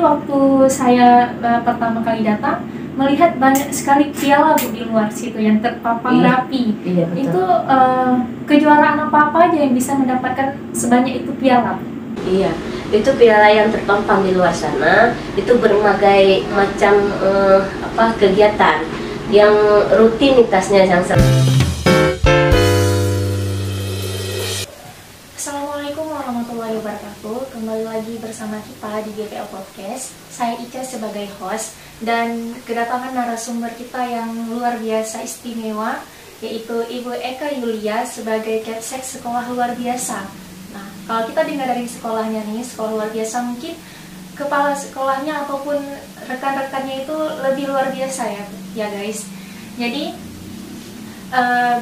waktu saya pertama kali datang melihat banyak sekali piala Bu di luar situ yang terpapang rapi. Iya, betul. Itu kejuaraan apa aja yang bisa mendapatkan sebanyak itu piala? Iya, itu piala yang terpampang di luar sana itu berbagai macam kegiatan yang rutinitasnya yang Assalamualaikum warahmatullahi wabarakatuh. Kembali lagi bersama kita di GPL Podcast. Saya Ica sebagai host dan kedatangan narasumber kita yang luar biasa istimewa, yaitu Ibu Eka Yulia sebagai Capsek Sekolah Luar Biasa. Nah, kalau kita dengar dari sekolahnya nih, sekolah luar biasa, mungkin kepala sekolahnya ataupun rekan-rekannya itu lebih luar biasa ya guys. Jadi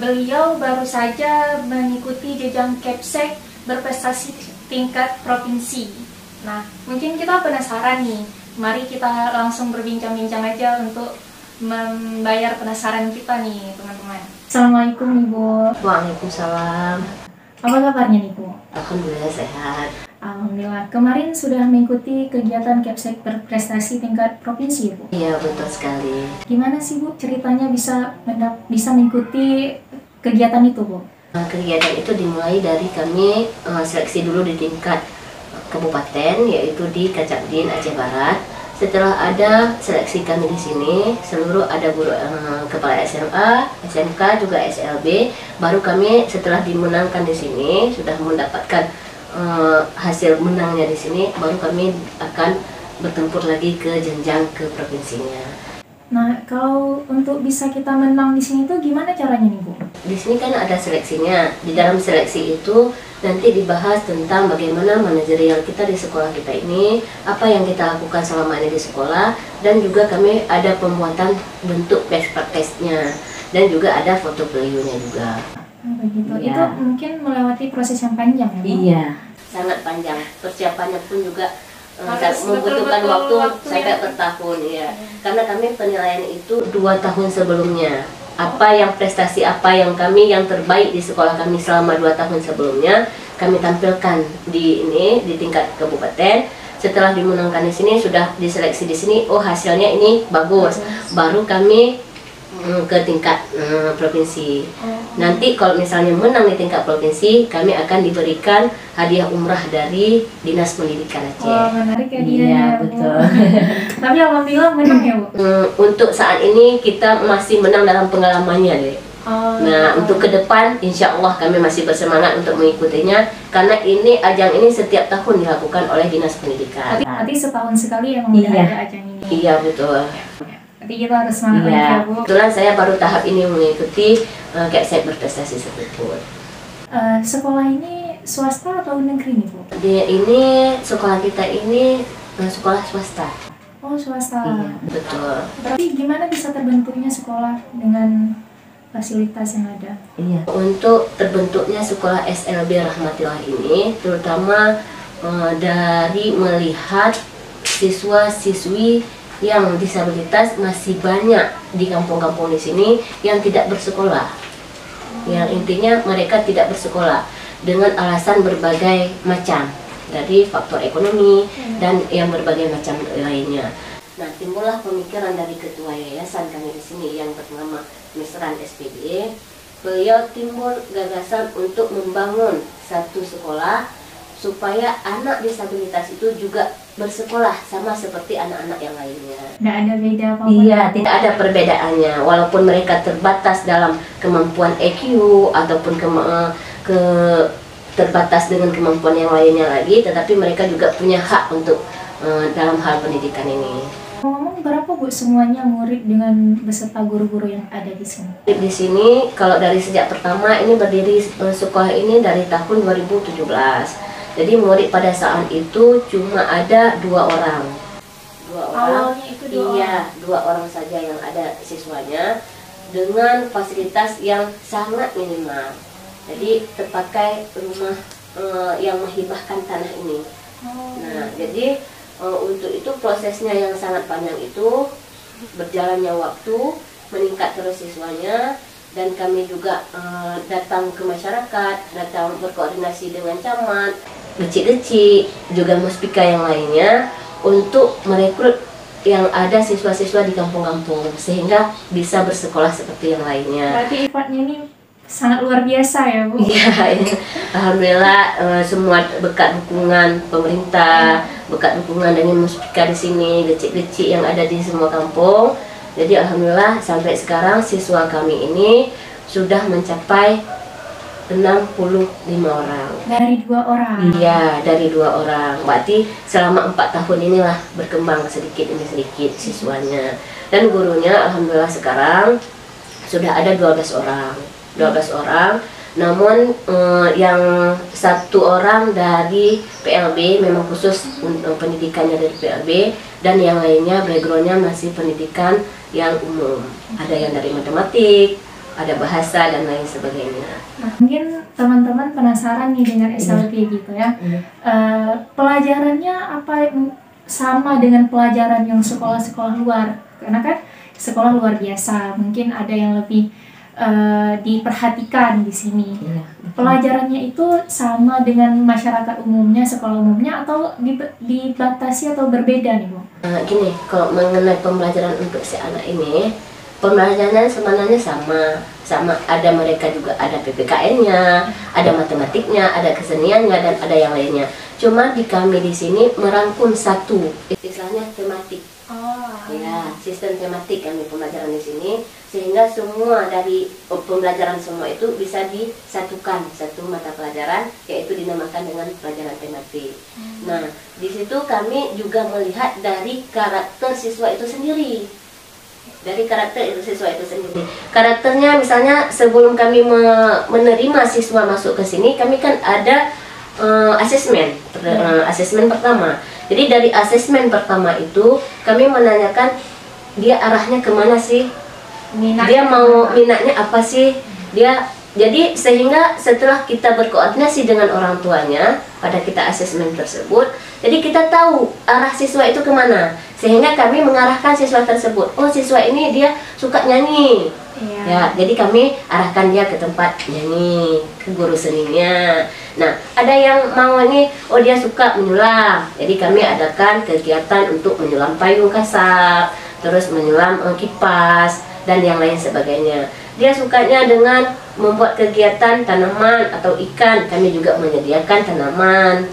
beliau baru saja mengikuti jenjang Capsek berprestasi tingkat provinsi. Nah, mungkin kita penasaran nih. Mari kita langsung berbincang-bincang aja untuk membayar penasaran kita nih, teman-teman. Assalamualaikum Ibu. Waalaikumsalam. Apa kabarnya nih Bu? Alhamdulillah sehat. Alhamdulillah. Kemarin sudah mengikuti kegiatan Capsek berprestasi tingkat provinsi Bu? Iya, betul sekali. Gimana sih Bu ceritanya bisa mengikuti kegiatan itu Bu? Kegiatan itu dimulai dari kami seleksi dulu di tingkat kabupaten, yaitu di Kacakdin Aceh Barat. Setelah ada seleksi kami di sini, seluruh ada guru kepala SMA, SMK, juga SLB, baru kami setelah dimenangkan di sini, sudah mendapatkan hasil menangnya di sini, baru kami akan bertempur lagi ke jenjang ke provinsinya. Nah, kalau untuk bisa kita menang di sini tuh gimana caranya nih Bu? Di sini kan ada seleksinya. Di dalam seleksi itu nanti dibahas tentang bagaimana manajerial kita di sekolah kita ini, apa yang kita lakukan selama ini di sekolah, dan juga kami ada pembuatan bentuk best practice-nya, dan juga ada foto beliaunya juga. Begitu. Ya. Itu mungkin melewati proses yang panjang ya Bu? Iya, sangat panjang. Persiapannya pun juga Harus membutuhkan betul-betul waktu sampai ya. bertahun ya. Karena kami penilaian itu 2 tahun sebelumnya. Apa yang prestasi apa yang terbaik di sekolah kami selama 2 tahun sebelumnya kami tampilkan di tingkat kabupaten. Setelah dimenangkan di sini, sudah diseleksi di sini, oh hasilnya ini bagus, baru kami ke tingkat provinsi. Nanti kalau misalnya menang di tingkat provinsi, kami akan diberikan hadiah umrah dari Dinas Pendidikan Aceh. Wah, menarik ya dia. Iya, betul. Tapi alhamdulillah menang ya Bu? Untuk saat ini kita masih menang dalam pengalamannya deh. Untuk ke depan insya Allah kami masih bersemangat untuk mengikutinya, karena ajang ini setiap tahun dilakukan oleh Dinas Pendidikan. Berarti setahun sekali emang udah ada ajang ini. Iya, betul. Berarti kita harus semangat lagi ya Bu. Kebetulan saya baru tahap ini mengikuti Capsek berprestasi tersebut. Sekolah ini swasta atau negeri nih Bu? Sekolah kita ini sekolah swasta. Oh, swasta. Iya, betul. Berarti gimana bisa terbentuknya sekolah dengan fasilitas yang ada? Iya. Untuk terbentuknya sekolah SLB Rahmatillah ini terutama dari melihat siswa-siswi yang disabilitas masih banyak di kampung-kampung di sini yang tidak bersekolah. Yang intinya mereka tidak bersekolah dengan alasan berbagai macam, dari faktor ekonomi dan yang berbagai macam lainnya. Nah, timbullah pemikiran dari ketua yayasan kami di sini yang bernama Mesran SPD. Beliau timbul gagasan untuk membangun satu sekolah supaya anak disabilitas itu juga bersekolah sama seperti anak-anak yang lainnya. Nggak ada beda apa-apa? Iya, tidak ada perbedaannya. Walaupun mereka terbatas dalam kemampuan EQ ataupun terbatas dengan kemampuan yang lainnya lagi, tetapi mereka juga punya hak untuk dalam hal pendidikan ini. Ngomong berapa Bu semuanya murid dengan beserta guru-guru yang ada di sini? Di sini kalau dari sejak pertama ini berdiri sekolah ini dari tahun 2017. Jadi murid pada saat itu cuma ada 2 orang. 2 orang. Awalnya itu 2 iya, 2 orang saja yang ada siswanya dengan fasilitas yang sangat minimal. Jadi terpakai rumah yang menghibahkan tanah ini. Nah, jadi untuk itu prosesnya yang sangat panjang itu, berjalannya waktu, meningkat terus siswanya, dan kami juga datang ke masyarakat, datang berkoordinasi dengan camat, kecil-kecil, juga muspika yang lainnya untuk merekrut yang ada siswa-siswa di kampung-kampung sehingga bisa bersekolah seperti yang lainnya. Berarti effortnya ini sangat luar biasa ya Bu? Iya, alhamdulillah semua berkat dukungan pemerintah, berkat dukungan dari Muspika di sini, gecik-gecik yang ada di semua kampung. Jadi alhamdulillah sampai sekarang siswa kami ini sudah mencapai 65 orang. Dari 2 orang? Iya, dari 2 orang. Berarti selama 4 tahun inilah berkembang sedikit demi sedikit siswanya. Dan gurunya alhamdulillah sekarang sudah ada 12 orang. 12 orang. Namun yang 1 orang dari PLB, memang khusus untuk pendidikannya dari PLB, dan yang lainnya backgroundnya masih pendidikan yang umum. Ada yang dari matematik, ada bahasa dan lain sebagainya. Nah, mungkin teman-teman penasaran nih dengan SLB gitu ya. Pelajarannya apa sama dengan pelajaran yang sekolah-sekolah luar? Karena kan sekolah luar biasa, mungkin ada yang lebih diperhatikan di sini. Pelajarannya itu sama dengan masyarakat umumnya, sekolah umumnya, atau dibatasi atau berbeda nih Bu? Gini, kalau mengenai pembelajaran untuk si anak ini, pembelajarannya sebenarnya sama. Ada mereka juga ada PPKN-nya, ada matematiknya, ada keseniannya, dan ada yang lainnya. Cuma di kami di sini merangkum satu, istilahnya tematik. Ya, sistem tematik kami pembelajaran di sini, sehingga semua dari pembelajaran semua itu bisa disatukan satu mata pelajaran, yaitu dinamakan dengan pelajaran tematik. Nah, di situ kami juga melihat dari karakter siswa itu sendiri. Dari karakter itu siswa itu sendiri. Karakternya misalnya sebelum kami menerima siswa masuk ke sini, kami kan ada asesmen pertama. Jadi dari asesmen pertama itu kami menanyakan dia arahnya kemana sih, dia mau minatnya apa sih, jadi sehingga setelah kita berkoordinasi dengan orang tuanya pada kita asesmen tersebut, jadi kita tahu arah siswa itu kemana, sehingga kami mengarahkan siswa tersebut. Oh, siswa ini dia suka nyanyi, ya, jadi kami arahkan dia ke tempat nyanyi, ke guru seninya. Nah, ada yang mau ini, oh dia suka menyulam, jadi kami adakan kegiatan untuk menyulam payung kasar, terus menyulam kipas, dan yang lain sebagainya. Dia sukanya dengan membuat kegiatan tanaman atau ikan, kami juga menyediakan tanaman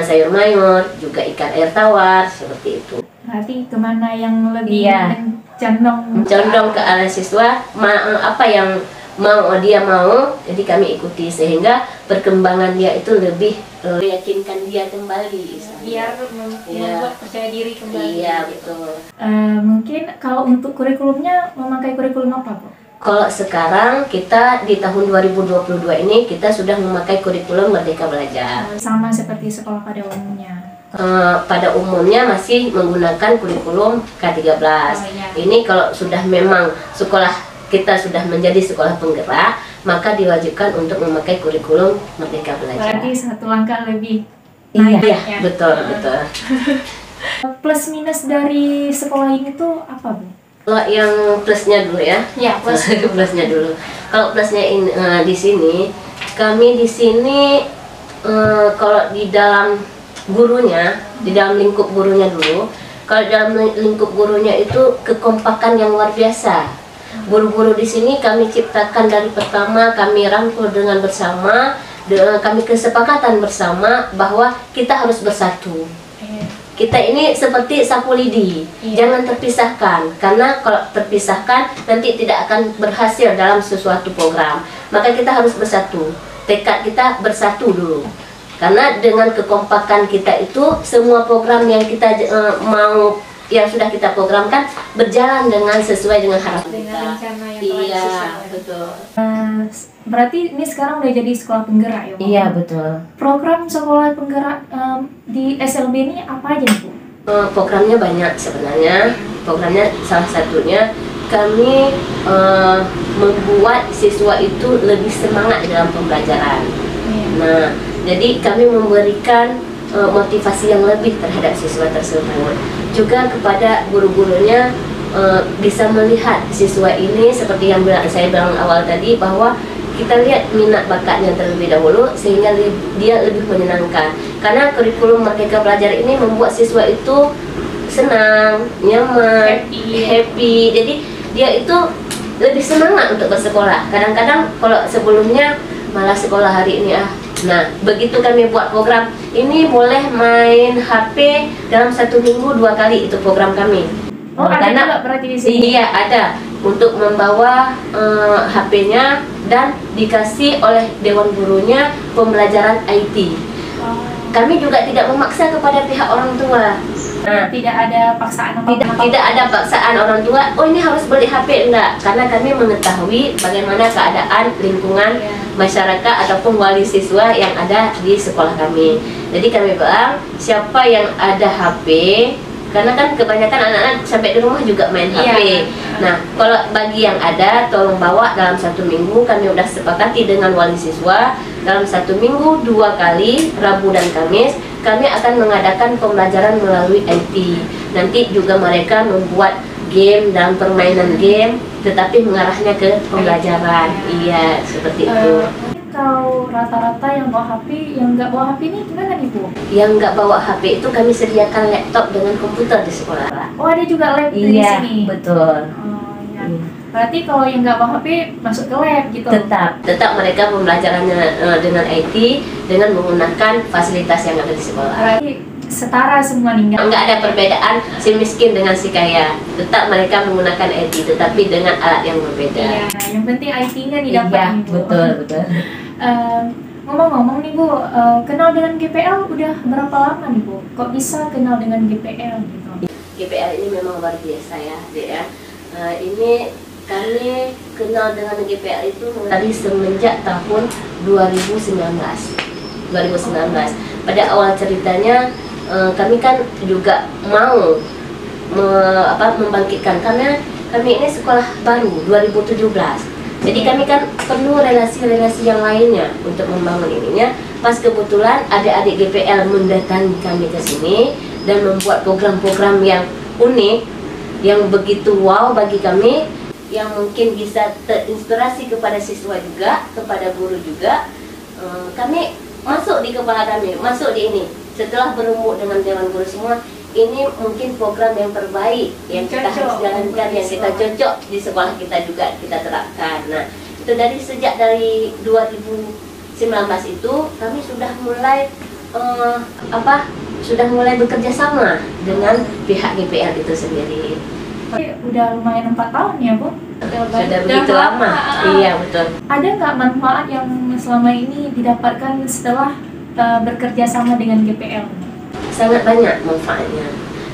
sayur mayur, juga ikan air tawar, seperti itu. Berarti kemana yang lebih condong ke arah siswa, apa yang dia mau, jadi kami ikuti sehingga perkembangan dia itu lebih meyakinkan dia kembali, biar membuat percaya diri kembali. Iya, betul. Mungkin kalau untuk kurikulumnya memakai kurikulum apa Bu? Kalau sekarang kita di tahun 2022 ini kita sudah memakai kurikulum Merdeka Belajar. Sama seperti sekolah pada umumnya. Pada umumnya masih menggunakan kurikulum K13. Ini kalau sudah memang sekolah kita sudah menjadi sekolah penggerak, maka diwajibkan untuk memakai kurikulum Merdeka Belajar. Berarti satu langkah lebih naik. Iya, betul. Plus minus dari sekolah ini tuh apa Bu? Kalau yang plusnya dulu ya. Ya, plusnya dulu. Kalau plusnya di sini, kami di sini kalau di dalam gurunya, di dalam lingkup gurunya dulu, kalau dalam lingkup gurunya itu kekompakan yang luar biasa. Guru-guru di sini kami ciptakan dari pertama, kami rangkul dengan bersama, kami kesepakatan bersama bahwa kita harus bersatu. Kita ini seperti sapu lidi, jangan terpisahkan, karena kalau terpisahkan nanti tidak akan berhasil dalam sesuatu program. Maka kita harus bersatu, tekad kita bersatu dulu. Karena dengan kekompakan kita itu, semua program yang kita yang sudah kita programkan berjalan dengan sesuai dengan harapan kita. Dengan rencana yang telah disusun. Betul. Berarti ini sekarang udah jadi sekolah penggerak ya Bu? Iya, betul. Program sekolah penggerak di SLB ini apa aja Bu? Programnya banyak sebenarnya. Programnya salah satunya kami membuat siswa itu lebih semangat dalam pembelajaran. Nah, jadi kami memberikan motivasi yang lebih terhadap siswa tersebut. Juga kepada guru-gurunya bisa melihat siswa ini seperti yang saya bilang awal tadi, bahwa kita lihat minat bakatnya terlebih dahulu sehingga dia lebih menyenangkan. karena kurikulum Merdeka Belajar ini membuat siswa itu senang, nyaman, happy. Jadi dia itu lebih semangat untuk bersekolah. Kadang-kadang kalau sebelumnya malah sekolah hari ini Nah, begitu kami buat program ini, boleh main HP dalam 1 minggu 2 kali, itu program kami. Ada juga berarti di sini? Iya, ada. Untuk membawa HP-nya dan dikasih oleh Dewan Gurunya pembelajaran IT. Kami juga tidak memaksa kepada pihak orang tua. Tidak ada paksaan Tidak ada paksaan orang tua, oh ini harus beli HP, enggak. Karena kami mengetahui bagaimana keadaan lingkungan masyarakat ataupun wali siswa yang ada di sekolah kami. Jadi kami bilang, siapa yang ada HP, karena kan kebanyakan anak-anak sampai di rumah juga main HP. Nah, kalau bagi yang ada, tolong bawa dalam 1 minggu. Kami udah sepakati dengan wali siswa, dalam 1 minggu 2 kali, Rabu dan Kamis, kami akan mengadakan pembelajaran melalui IT. Nanti juga mereka membuat game dan permainan game, tetapi mengarahnya ke pembelajaran. Iya, seperti itu. Kalau rata-rata yang bawa HP, yang nggak bawa HP ini gimana nih Bu? Yang nggak bawa HP itu kami sediakan laptop dengan komputer di sekolah. Oh, ada juga lab di sini? Iya, betul. Berarti kalau yang nggak bawa HP masuk ke lab gitu? Tetap mereka pembelajarannya dengan IT dengan menggunakan fasilitas yang ada di sekolah. Berarti setara semua nih? Nggak ada perbedaan si miskin dengan si kaya. Tetap mereka menggunakan IT, tetapi dengan alat yang berbeda. Iya, yang penting IT-nya didapat nih Bu. Betul. Ngomong-ngomong nih Bu, kenal dengan GPL udah berapa lama nih Bu? Kok bisa kenal dengan GPL gitu? GPL ini memang luar biasa ya, Dek ya. Ini kami kenal dengan GPL itu dari semenjak tahun 2019. Pada awal ceritanya kami kan juga mau membangkitkan, karena kami ini sekolah baru 2017. Jadi kami kan perlu relasi-relasi yang lainnya untuk membangun ininya. Pas kebetulan adik-adik GPL mendatangi kami ke sini dan membuat program-program yang unik, yang begitu wow bagi kami, yang mungkin bisa terinspirasi kepada siswa juga, kepada guru juga. Kami masuk di kepala kami, masuk di ini. Setelah berembuk dengan Dewan Guru semua, ini mungkin program yang terbaik yang kita harus jalankan, yang kita cocok di sekolah kita juga kita terapkan. Nah, itu sejak dari 2019 itu kami sudah mulai sudah mulai bekerja sama dengan pihak GPL itu sendiri. Udah lumayan 4 tahun ya Bu? Sudah begitu lama. Iya, betul. Ada nggak manfaat yang selama ini didapatkan setelah bekerja sama dengan GPL? Sangat banyak manfaatnya.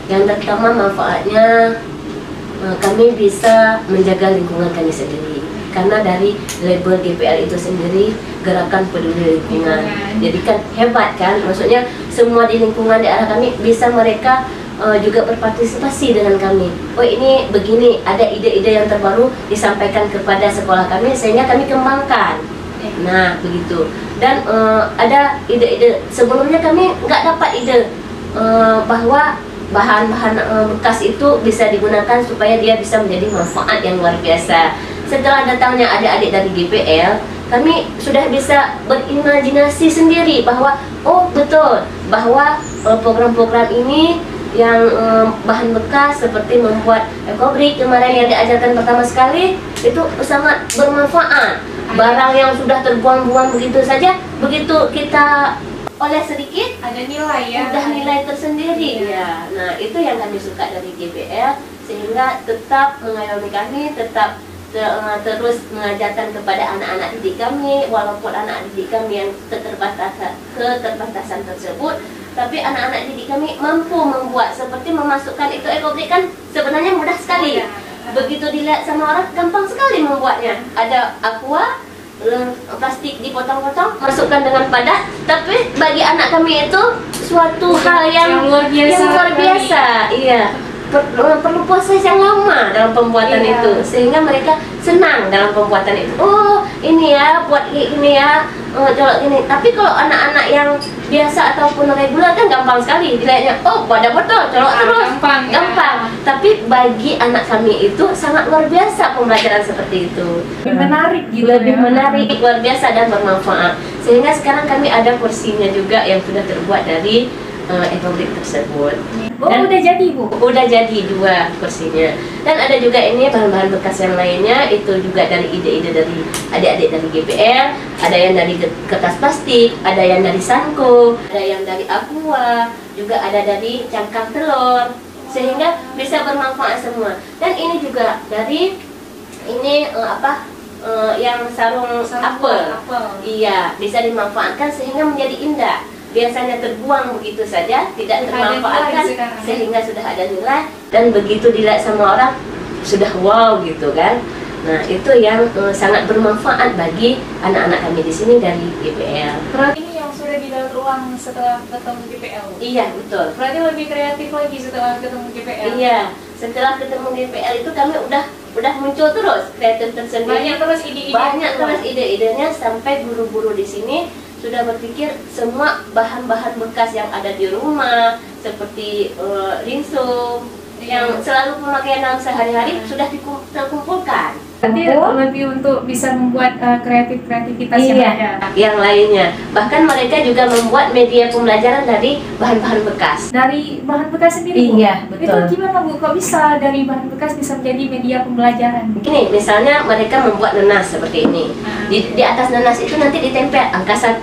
Yang pertama manfaatnya, kami bisa menjaga lingkungan kami sendiri. Karena dari label GPL itu sendiri, Gerakan Peduli Lingkungan. Jadi kan hebat kan, maksudnya semua di lingkungan daerah kami bisa mereka juga berpartisipasi dengan kami. Oh ini begini, ada ide-ide yang terbaru disampaikan kepada sekolah kami sehingga kami kembangkan. Nah begitu. Dan ada ide-ide sebelumnya kami nggak dapat ide bahwa bahan-bahan bekas itu bisa digunakan supaya dia bisa menjadi manfaat yang luar biasa. Setelah datangnya adik-adik dari GPL, kami sudah bisa berimajinasi sendiri bahwa oh betul bahwa program-program ini yang bahan bekas seperti membuat ekobrik kemarin yang diajarkan pertama sekali itu sangat bermanfaat. Barang yang sudah terbuang-buang begitu saja, begitu kita oleh sedikit ada nilai ya, udah nilai tersendiri ya. Nah itu yang kami suka dari GPL, sehingga tetap mengayomi kami, tetap terus mengajarkan kepada anak-anak didik kami, walaupun anak didik kami yang keterbatasan tersebut, tapi anak-anak didik kami mampu membuat seperti memasukkan itu ekobrik kan sebenarnya mudah sekali. Begitu dilihat sama orang gampang sekali membuatnya. Ada aqua, plastik dipotong-potong, masukkan dengan padat, tapi bagi anak kami itu suatu hal yang luar biasa. Iya. perlu proses yang lama dalam pembuatan itu, sehingga mereka senang dalam pembuatan itu. Oh ini ya, buat ini ya, colok ini. Tapi kalau anak-anak yang biasa ataupun reguler kan gampang sekali dilihatnya. Oh pada botol, colok terus, gampang. Tapi bagi anak kami itu sangat luar biasa pembelajaran seperti itu. Lebih menarik gitu, lebih menarik, luar biasa dan bermanfaat. Sehingga sekarang kami ada kursinya juga yang sudah terbuat dari e-publik tersebut. Dan udah jadi Bu? Udah jadi 2 kursinya. Dan ada juga ini bahan-bahan bekas yang lainnya, itu juga dari ide-ide dari adik-adik dari GPL. Ada yang dari kertas plastik, ada yang dari sanko, ada yang dari aqua, juga ada dari cangkang telur, sehingga bisa bermanfaat semua. Dan ini juga dari ini yang sarung apel. Iya, bisa dimanfaatkan sehingga menjadi indah. Biasanya terbuang begitu saja, tidak termanfaatkan, sehingga sudah ada nilai, dan begitu dilihat sama orang sudah wow gitu kan. Nah itu yang sangat bermanfaat bagi anak-anak kami di sini dari GPL. Berarti ini yang sudah didaur ulang setelah ketemu GPL? Iya betul. Berarti lebih kreatif lagi setelah ketemu GPL? Iya, setelah ketemu GPL itu kami udah muncul terus kreatif tersendiri. Banyak terus ide-idenya, sampai guru-guru di sini sudah berpikir semua bahan-bahan bekas yang ada di rumah seperti linsum yang selalu pemakaian dalam sehari-hari sudah terkumpulkan. Berarti lebih untuk bisa membuat kreativitas yang ada. Yang lainnya, bahkan mereka juga membuat media pembelajaran dari bahan-bahan bekas. Dari bahan bekas sendiri? Iya, betul. Itu gimana Bu? Kok bisa dari bahan bekas bisa menjadi media pembelajaran? Gini, misalnya mereka membuat nanas seperti ini. Di atas nanas itu nanti ditempel angka 1.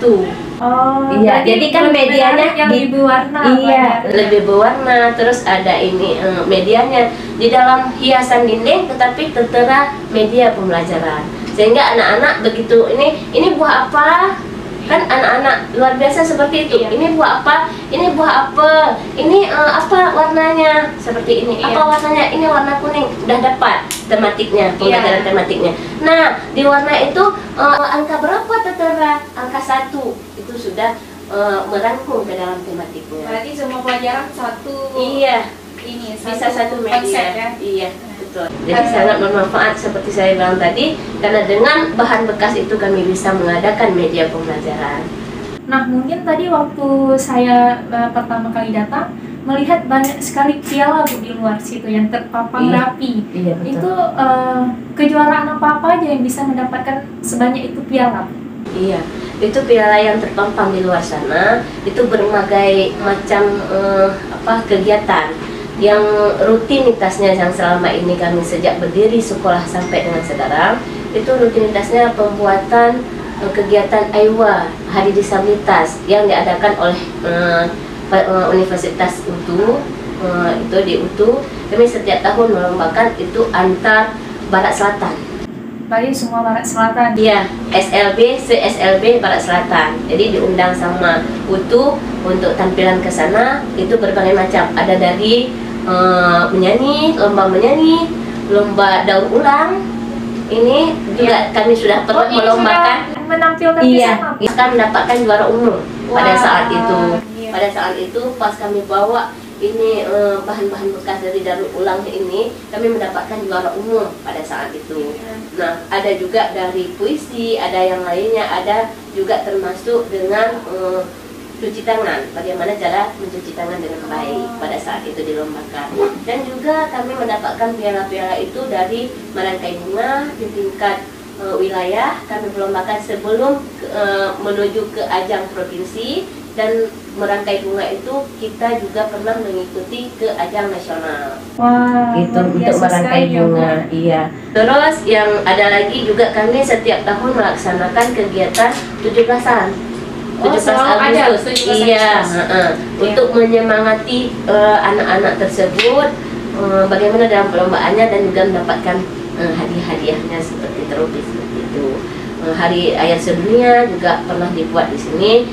Oh, iya, jadi kan medianya yang lebih berwarna. Iya, lebih berwarna. Terus ada ini medianya di dalam hiasan dinding, tetapi tertera media pembelajaran. Sehingga anak-anak begitu ini buah apa? Kan anak-anak luar biasa seperti itu. Ini buah apa? Ini buah apel. Ini apa warnanya? Seperti ini. Apa warnanya? Ini warna kuning. Udah dapat tematiknya, pembelajaran tematiknya. Nah, di warna itu angka berapa tertera? Angka 1. Itu sudah merangkum ke dalam tematiknya. Berarti semua pelajaran satu. Iya. Ini bisa satu media. Konsep, ya? Iya. Jadi sangat bermanfaat seperti saya bilang tadi, karena dengan bahan bekas itu kami bisa mengadakan media pembelajaran. Nah mungkin tadi waktu saya pertama kali datang melihat banyak sekali piala Bu di luar situ yang terpampang rapi. Iya, betul. Itu kejuaraan apa aja yang bisa mendapatkan sebanyak itu piala? Iya, itu piala yang terpampang di luar sana itu berbagai macam kegiatan yang rutinitasnya yang selama ini kami sejak berdiri sekolah sampai dengan sekarang, itu rutinitasnya pembuatan kegiatan AIWA Hari Disabilitas yang diadakan oleh Universitas UTU. Itu di UTU kami setiap tahun melombakan itu antar Barat Selatan. Bagi semua Barat Selatan? Iya, SLB, se-SLB Barat Selatan. Jadi diundang sama UTU untuk tampilan ke sana. Itu berbagai macam, ada dari menyanyi, lomba daur ulang. Ini juga kami sudah pernah melombakan, menampilkan kita mendapatkan juara umum pada saat itu. Pada saat itu pas kami bawa ini bahan-bahan bekas dari daur ulang ini, kami mendapatkan juara umum pada saat itu. Nah, ada juga dari puisi, ada yang lainnya, ada juga termasuk dengan cuci tangan, bagaimana cara mencuci tangan dengan baik pada saat itu dilombakan. Dan juga kami mendapatkan piala-piala itu dari merangkai bunga di tingkat wilayah. Kami melombakan sebelum menuju ke ajang provinsi, dan merangkai bunga itu kita juga pernah mengikuti ke ajang nasional. Wah, gitu untuk merangkai bunga. Iya. Terus yang ada lagi juga, kami setiap tahun melaksanakan kegiatan 17-an. 17 Agustus, iya, untuk menyemangati anak-anak tersebut bagaimana dalam perlombaannya, dan juga mendapatkan hadiah-hadiahnya seperti terlebih seperti itu. Hari Ayah Sedunia juga pernah dibuat di sini,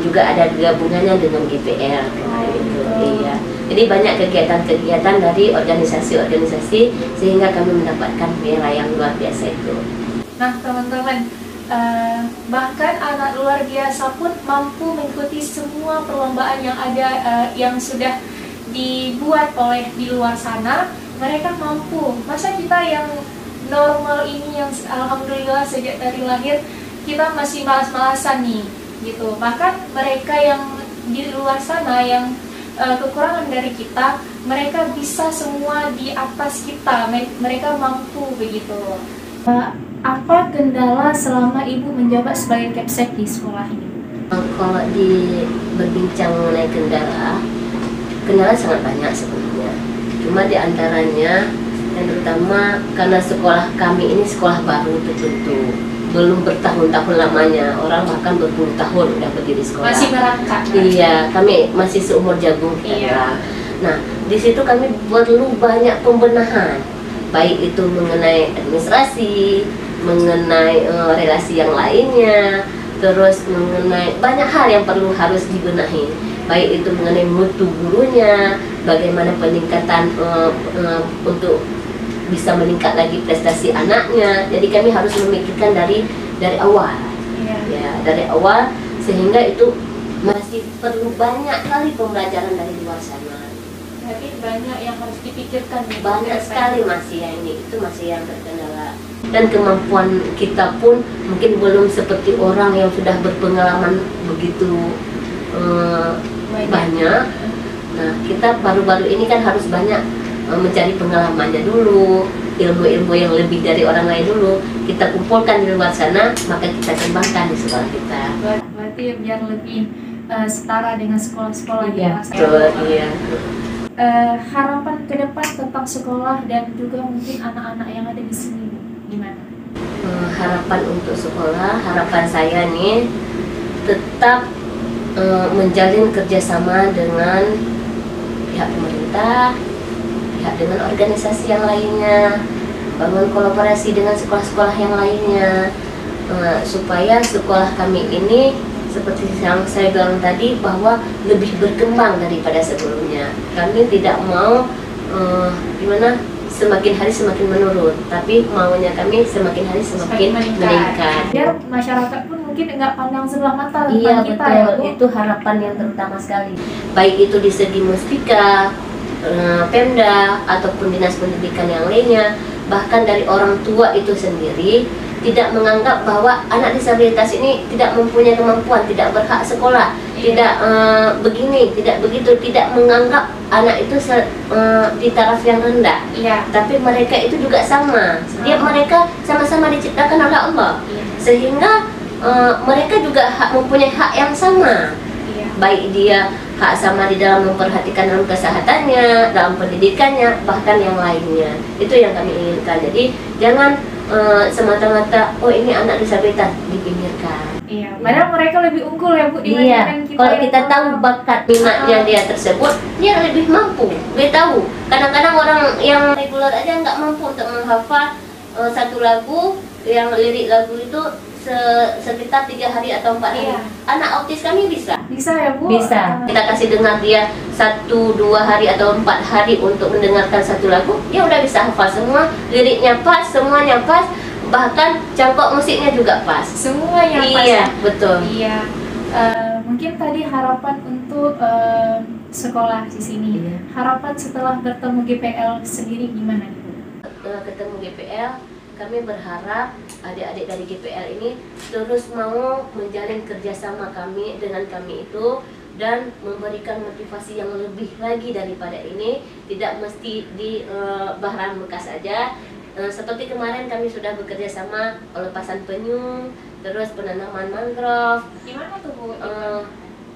juga ada gabungannya dengan GPL itu. Iya. Jadi banyak kegiatan-kegiatan dari organisasi-organisasi sehingga kami mendapatkan piala yang luar biasa itu. Nah, teman-teman, bahkan anak luar biasa pun mampu mengikuti semua perlombaan yang ada, yang sudah dibuat oleh di luar sana, mereka mampu. Masa kita yang normal ini, yang alhamdulillah sejak dari lahir kita masih malas-malasan nih gitu. Bahkan mereka yang di luar sana yang kekurangan dari kita, mereka bisa semua di atas kita, mereka mampu begitu. Apa kendala selama ibu menjabat sebagai Kepsek di sekolah ini? Kalau berbincang mengenai kendala sangat banyak sebenarnya. Cuma diantaranya yang terutama karena sekolah kami ini sekolah baru terbentuk, belum bertahun-tahun lamanya, orang bahkan berpuluh tahun udah berdiri sekolah. Masih merangkak. Iya, kami masih seumur jagung. Iya. Nah, di situ kami perlu banyak pembenahan, baik itu mengenai administrasi, mengenai relasi yang lainnya, terus mengenai banyak hal yang harus dibenahi, baik itu mengenai mutu gurunya, bagaimana peningkatan untuk bisa meningkat lagi prestasi anaknya. Jadi kami harus memikirkan dari awal, ya dari awal, sehingga itu masih perlu banyak kali pembelajaran dari luar sana. Jadi banyak yang harus dipikirkan. Banyak sekali masih ya, ini itu masih yang terkendala. Dan kemampuan kita pun mungkin belum seperti orang yang sudah berpengalaman begitu banyak. Nah, kita baru-baru ini kan harus banyak mencari pengalamannya dulu, ilmu-ilmu yang lebih dari orang lain dulu kita kumpulkan di luar sana, maka kita kembangkan di sekolah kita. Berarti biar lebih setara dengan sekolah-sekolah Iya, iya. Harapan ke depan tentang sekolah dan juga mungkin anak-anak yang ada di sini gimana? Harapan untuk sekolah, harapan saya nih tetap menjalin kerjasama dengan pihak pemerintah, pihak dengan organisasi yang lainnya, bangun kolaborasi dengan sekolah-sekolah yang lainnya, supaya sekolah kami ini seperti yang saya bilang tadi, bahwa lebih berkembang daripada sebelumnya. Kami tidak mau semakin hari semakin menurun, tapi maunya kami semakin hari semakin meningkat. Biar masyarakat pun mungkin enggak pandang sebelah mata tentang Iya, kita, betul. ya Bu? Itu harapan yang terutama sekali. Baik itu di segi Muspika, Pemda, ataupun dinas pendidikan yang lainnya, bahkan dari orang tua itu sendiri tidak menganggap bahwa anak disabilitas ini tidak mempunyai kemampuan, tidak berhak sekolah, tidak begini, tidak begitu, tidak menganggap anak itu di taraf yang rendah. Tapi mereka itu juga sama. Setiap mereka sama-sama diciptakan oleh Allah, sehingga mereka juga mempunyai hak yang sama. Baik dia hak sama di dalam memperhatikan dalam kesehatannya, dalam pendidikannya, bahkan yang lainnya. Itu yang kami inginkan. Jadi jangan semata-mata ini anak disabilitas dipinggirkan. Iya, padahal mereka lebih unggul ya Bu dibandingkan kita. Kalau kita tahu bakat minatnya dia tersebut, dia lebih mampu. Dia tahu. Kadang-kadang orang yang reguler aja nggak mampu untuk menghafal satu lagu, yang lirik lagu itu sekitar 3 hari atau 4 hari. Anak autis kami bisa. Bisa ya Bu? Bisa. Kita kasih dengar dia 1-2 hari atau 4 hari untuk mendengarkan satu lagu, dia udah bisa hafal semua, liriknya pas, semuanya pas, bahkan cangkok musiknya juga pas. Semuanya pas. Iya, betul. Iya. Mungkin tadi harapan untuk sekolah di sini. Harapan setelah bertemu GPL sendiri gimana Bu? Ketemu GPL, kami berharap adik-adik dari GPL ini terus mau menjalin kerjasama kami dengan kami itu, dan memberikan motivasi yang lebih lagi daripada ini. Tidak mesti di bahan bekas saja. Seperti kemarin kami sudah bekerja sama pelepasan penyu, terus penanaman mangrove. Gimana tuh Bu?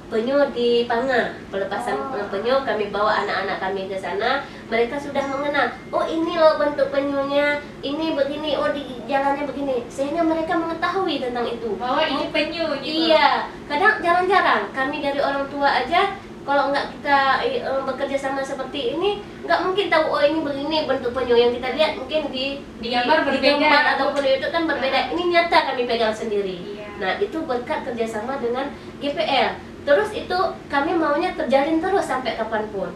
Penyu di Panga, pelepasan penyu, kami bawa anak-anak kami ke sana. Mereka sudah mengenal, oh ini loh bentuk penyunya, ini begini, oh di jalannya begini, sehingga mereka mengetahui tentang itu. Bahwa ini penyu gitu. Iya, kadang jarang-jarang kami dari orang tua aja, kalau nggak kita bekerja sama seperti ini, nggak mungkin tahu oh ini begini bentuk penyu. Yang kita lihat mungkin di gambar berbeda, gambar ataupun itu kan berbeda. Ini nyata kami pegang sendiri. Nah, itu berkat kerjasama dengan GPL. Terus itu kami maunya terjalin terus sampai kapanpun.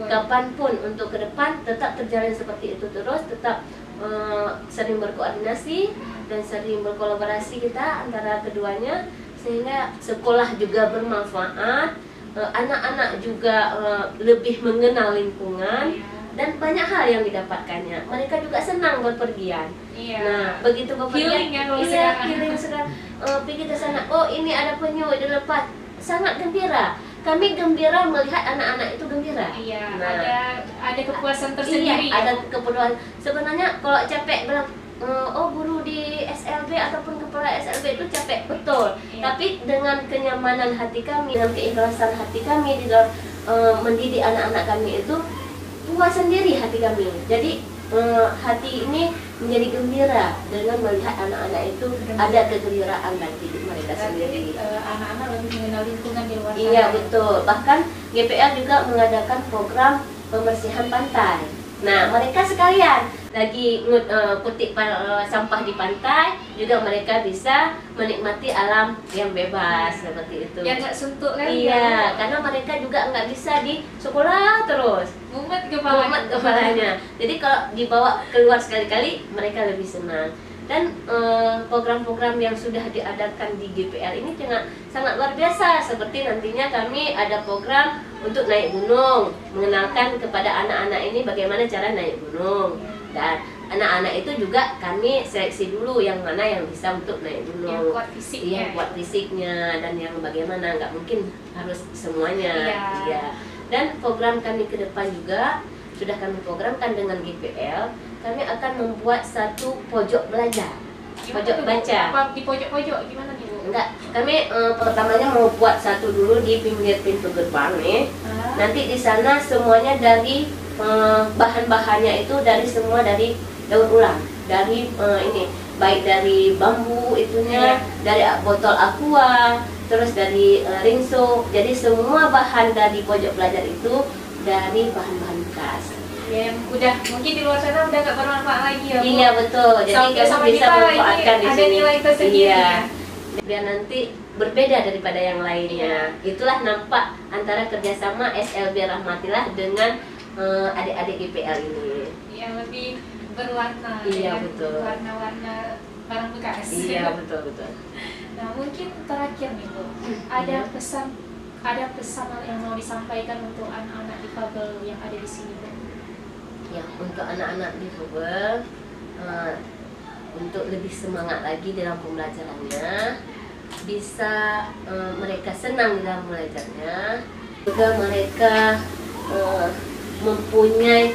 Kapanpun untuk ke depan tetap terjalin seperti itu terus, tetap sering berkoordinasi dan sering berkolaborasi kita antara keduanya, sehingga sekolah juga bermanfaat, anak-anak juga lebih mengenal lingkungan. Dan banyak hal yang didapatkannya. Mereka juga senang berpergian. Nah, begitu berpergian, healing ya kalau healing sekarang. Pergi ke sana, oh ini ada penyu dilepas, sangat gembira. Kami gembira melihat anak-anak itu gembira. Nah, ada kepuasan tersendiri. Ada kepuasan. Sebenarnya kalau capek bilang, oh guru di SLB ataupun kepala SLB itu capek, betul. Tapi dengan kenyamanan hati kami, dengan keikhlasan hati kami di dalam mendidik anak-anak kami itu, puas sendiri hati kami. Jadi hati ini menjadi gembira dengan melihat anak-anak itu ada kegembiraan bagi mereka sendiri. Anak-anak lebih mengenal lingkungan di luar sana. Iya betul. Bahkan GPL juga mengadakan program pembersihan pantai. Nah, mereka sekalian lagi kutip sampah di pantai, juga mereka bisa menikmati alam yang bebas seperti itu. Ya nggak suntuk kan? Iya, karena mereka juga nggak bisa di sekolah terus. Mumet kepalanya. Jadi kalau dibawa keluar sekali-kali, mereka lebih senang. Dan program-program yang sudah diadakan di GPL ini sangat luar biasa. Seperti nantinya kami ada program untuk naik gunung, mengenalkan kepada anak-anak ini bagaimana cara naik gunung. Dan anak-anak itu juga kami seleksi dulu yang mana yang bisa untuk naik gunung, yang kuat fisiknya, kuat fisiknya, dan yang bagaimana, nggak mungkin harus semuanya. Dan program kami ke depan juga sudah kami programkan dengan GPL. Kami akan membuat satu pojok belajar, pojok baca. Di pojok-pojok gimana nih Bu? Enggak, kami pertamanya mau buat satu dulu di pinggir pintu gerbang nih. Nanti di sana semuanya dari bahan-bahannya itu semua dari daur ulang, dari ini baik dari bambu itunya, dari botol aqua, terus dari rinso. Jadi semua bahan dari pojok belajar itu dari bahan-bahan bekas. Yang udah mungkin di luar sana udah nggak bermanfaat lagi ya Bu? Iya betul. Jadi kamu bisa memanfaatkan di sini. Ada nilai tersendiri. Iya. Biar nanti berbeda daripada yang lainnya. Itulah nampak antara kerjasama SLB Rahmatillah dengan adik-adik GPL ini. Yang lebih berwarna. Iya betul. Warna-warna barang bekas. Iya betul. Nah mungkin terakhir nih Bu, ada pesan yang mau disampaikan untuk anak-anak difabel yang ada di sini Bu? Ya, untuk anak-anak difabel untuk lebih semangat lagi dalam pembelajarannya, bisa mereka senang dalam belajarnya, juga mereka mempunyai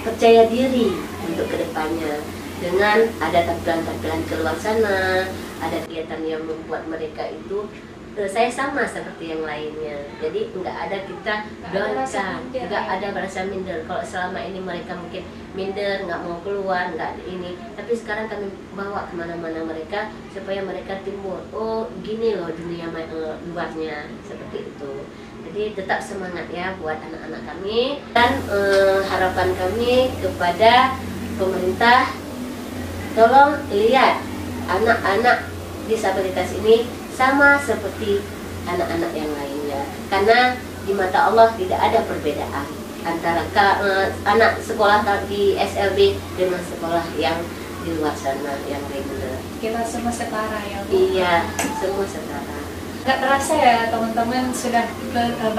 percaya diri untuk kedepannya dengan ada tampilan-tampilan keluar sana, ada kegiatan yang membuat mereka itu saya sama seperti yang lainnya. Jadi nggak ada kita downkan, nggak ada rasa minder. Kalau selama ini mereka mungkin minder, nggak mau keluar, nggak ini. Tapi sekarang kami bawa kemana-mana mereka supaya mereka timbul. Oh gini loh dunia luarnya, seperti itu. Jadi tetap semangat ya buat anak-anak kami. Dan harapan kami kepada pemerintah, tolong lihat anak-anak disabilitas ini sama seperti anak-anak yang lainnya, karena di mata Allah tidak ada perbedaan antara anak sekolah di SLB dengan sekolah yang di luar sana yang reguler. Kita semua setara ya Bu? Iya, semua setara. Nggak terasa ya teman-teman, sudah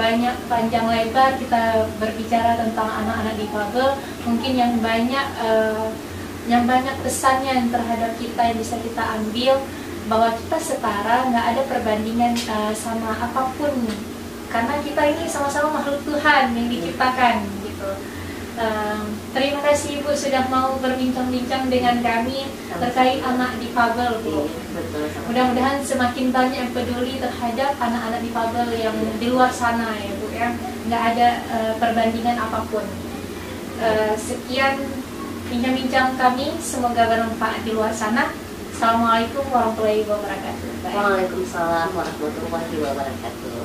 banyak panjang lebar kita berbicara tentang anak-anak difabel. Mungkin yang banyak pesannya terhadap kita yang bisa kita ambil, bahwa kita setara, nggak ada perbandingan sama apapun, karena kita ini sama-sama makhluk Tuhan yang diciptakan gitu. Terima kasih Ibu sudah mau berbincang-bincang dengan kami terkait anak difabel Bu. Mudah-mudahan semakin banyak yang peduli terhadap anak-anak difabel yang di luar sana ya Bu ya, nggak ada perbandingan apapun. Sekian bincang-bincang kami, semoga bermanfaat di luar sana. Assalamualaikum warahmatullahi wabarakatuh. Waalaikumsalam warahmatullahi wabarakatuh.